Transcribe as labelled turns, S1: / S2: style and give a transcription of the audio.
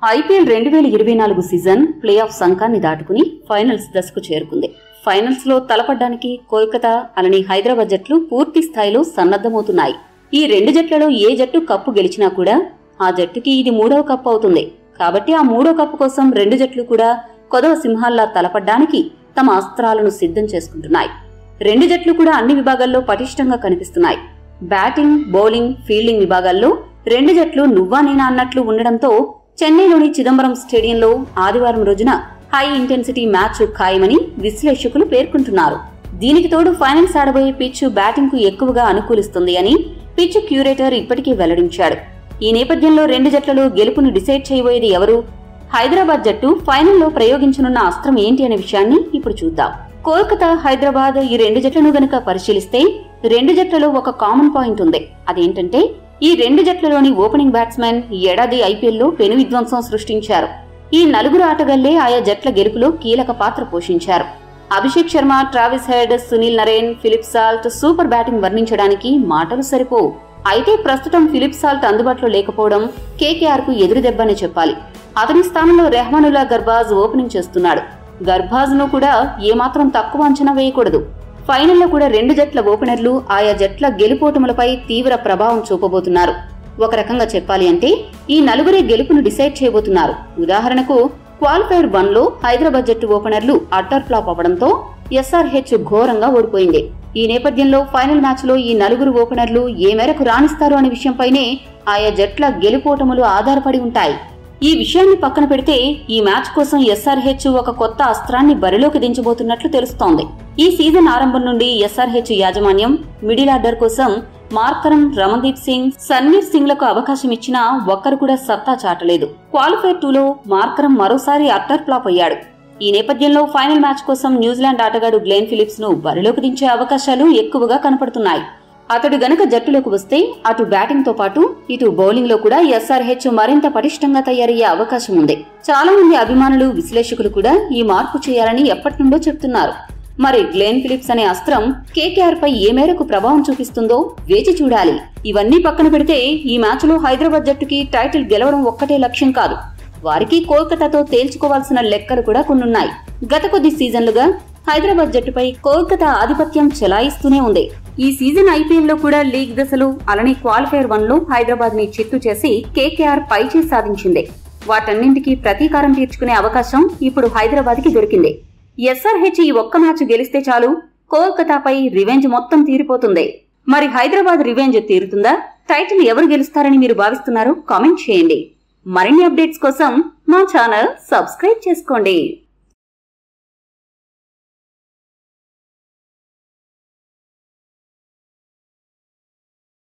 S1: IPL 2024 season play of సంకాన్ని దాటుకుని finals దశకు చేరుకుంది. ఫైనల్స్ లో తలపడ్డానికి కోల్కతా అలానే హైదరాబాద్ జట్లు పూర్తి స్థాయిలో సన్నద్ధమవుతున్నాయి. ఈ రెండు జట్లలో ఏ జట్టు కప్పు గెలిచినా కూడా ఆ జట్టుకి ఇది 3వ కప్పు అవుతుంది. కాబట్టి ఆ 3వ కప్పు కోసం రెండు జట్లు కూడా కొదవ సింహాల్లా తలపడ్డానికి తమ అస్త్రాలను సిద్ధం చేసుకుంటున్నాయి. రెండు జట్లు కూడా అన్ని విభాగాల్లో పటిష్టంగా కనిపిస్తున్నాయి. బ్యాటింగ్, బౌలింగ్, ఫీల్డింగ్ విభాగాల్లో రెండు జట్లు నువ్వా నేనా అన్నట్లు ఉండడంతో చెన్నైలోని చిదంబరం స్టేడియంలో ఆదివారం రోజున హై ఇంటెన్సిటీ మ్యాచ్ ఖాయమని విశ్లేషకులు పేర్కొంటున్నారు. దీనికి తోడు ఫైనల్స్ ఆడబోయే పిచ్ బ్యాటింగ్ కు ఎక్కువగా అనుకూలిస్తుంది అని పిచ్ క్యూరేటర్ ఇప్పటికే వెల్లడించాడు. ఈ నేపథ్యంలో రెండు జట్లలో గెలుపును డిసైడ్ చేయబోయేది ఎవరు? హైదరాబాద్ జట్టు ఫైనల్లో ప్రయోగించనున్న అస్త్రం ఏంటి అనే విషయాన్ని ఇప్పుడు చూద్దాం. కోల్కతా, హైదరాబాద్ ఈ రెండు జట్లను గనుక పరిశీలిస్తే రెండు జట్లలో ఒక కామన్ పాయింట్ ఉంది. అదేంటంటే ఈ రెండు జట్లలోని ఓపెనింగ్ బ్యాట్స్మెన్ ఈ ఏడాది ఐపీఎల్లో పెను విధ్వంసం సృష్టించారు. ఈ నలుగురు ఆటగాళ్లే ఆయా జట్ల గెలుపులో కీలక పాత్ర పోషించారు. Abhishek Sharma, Travis Head, Sunil Narine, Philip Salt super batting వర్ణించడానికి మాటలు సరిపోవు. అయితే ప్రస్తుతం ఫిలిప్ సాల్ట్ అందుబాటులో లేకపోవడం కేకేఆర్ కు ఎదురు దెబ్బనే చెప్పాలి. అతని స్థానంలో రెహమానుల్లా గర్బాజ్ ఓపెనింగ్ చేస్తున్నాడు. గర్బాజ్ ను కూడా ఏమాత్రం తక్కువ అంచనా వేయకూడదు. ఫైనల్లో కూడా రెండు జట్ల ఓపెనర్లు ఆయా జట్ల గెలుపోటములపై తీవ్ర ప్రభావం చూపబోతున్నారు. ఒక రకంగా చెప్పాలి అంటే ఈ నలుగురే గెలుపును డిసైడ్ చేయబోతున్నారు. ఉదాహరణకు క్వాలిఫైర్ 1 లో హైదరాబాద్ జట్టు ఓపెనర్లు అట్టర్ ఫ్లాప్ అవ్వడంతో ఎస్ఆర్హెచ్ ఘోరంగా ఓడిపోయింది. ఈ నేపథ్యంలో ఫైనల్ మ్యాచ్ లో ఈ నలుగురు ఓపెనర్లు ఏ మేరకు రాణిస్తారు అనే విషయంపైనే ఆయా జట్ల గెలుపోటములు ఆధారపడి ఉంటాయి. ఈ విషయాన్ని పక్కన పెడితే ఈ మ్యాచ్ కోసం ఎస్ఆర్హెచ్ ఒక కొత్త అస్త్రాన్ని బరిలోకి దించబోతున్నట్లు తెలుస్తోంది. ఈ సీజన్ ఆరంభం నుండి ఎస్ఆర్హెచ్ యాజమాన్యం మిడిల్ ఆర్డర్ కోసం మార్కరమ్, రమణదీప్ సింగ్, సన్వీర్ సింగ్ లకు అవకాశం ఇచ్చినా ఒక్కరు కూడా సత్తా చాటలేదు. క్వాలిఫైర్ 2 లో మార్కరమ్ మరోసారి అట్టర్ ఫ్లాప్ అయ్యాడు. ఈ నేపథ్యంలో ఫైనల్ మ్యాచ్ కోసం న్యూజిలాండ్ ఆటగాడు గ్లెన్ ఫిలిప్స్ ను బరిలోకి దించే అవకాశాలు ఎక్కువగా కనపడుతున్నాయి. అతడు గనక జట్టులోకి వస్తే అటు బ్యాటింగ్ తో పాటు ఇటు బౌలింగ్ లో కూడా ఎస్ఆర్హెచ్ మరింత పటిష్టంగా తయారయ్యే అవకాశం ఉంది. చాలా మంది అభిమానులు, విశ్లేషకులు కూడా ఈ మార్పు చేయాలని ఎప్పటి నుండో చెప్తున్నారు. మరి గ్లెన్ ఫిలిప్స్ అనే అస్త్రం కేకేఆర్ పై ఏ మేరకు ప్రభావం చూపిస్తుందో వేచి చూడాలి. ఇవన్నీ పక్కన పెడితే ఈ మ్యాచ్ లో హైదరాబాద్ జట్టుకి టైటిల్ గెలవడం ఒక్కటే లక్ష్యం కాదు. వారికి కోల్కతాతో తేల్చుకోవాల్సిన లెక్కలు కూడా కొన్నున్నాయి. గత కొద్ది సీజన్లుగా హైదరాబాద్ జట్టుపై కోల్కతా ఆధిపత్యం చెలాయిస్తూనే ఉంది. ఈ సీజన్ ఐపీఎల్ లో కూడా లీగ్ దశలో అలానే క్వాలిఫైర్ 1 లో హైదరాబాద్ ని చిత్తు చేసి కేకేఆర్ పైచేయి సాధించింది. వాటన్నింటికీ ప్రతీకారం తీర్చుకునే అవకాశం ఇప్పుడు హైదరాబాద్ కి దొరికింది. ఎస్ఆర్హెచ్ ఈ ఒక్క మ్యాచ్ గెలిస్తే చాలు కోల్కతాపై రివెంజ్ మొత్తం తీరిపోతుంది. మరి హైదరాబాద్ రివెంజ్ తీరుతుందా? టైటిల్ ఎవరు గెలుస్తారని మీరు భావిస్తున్నారు? కామెంట్ చేయండి. మరిన్ని అప్డేట్స్ కోసం మా ఛానల్ సబ్స్క్రైబ్ చేసుకోండి.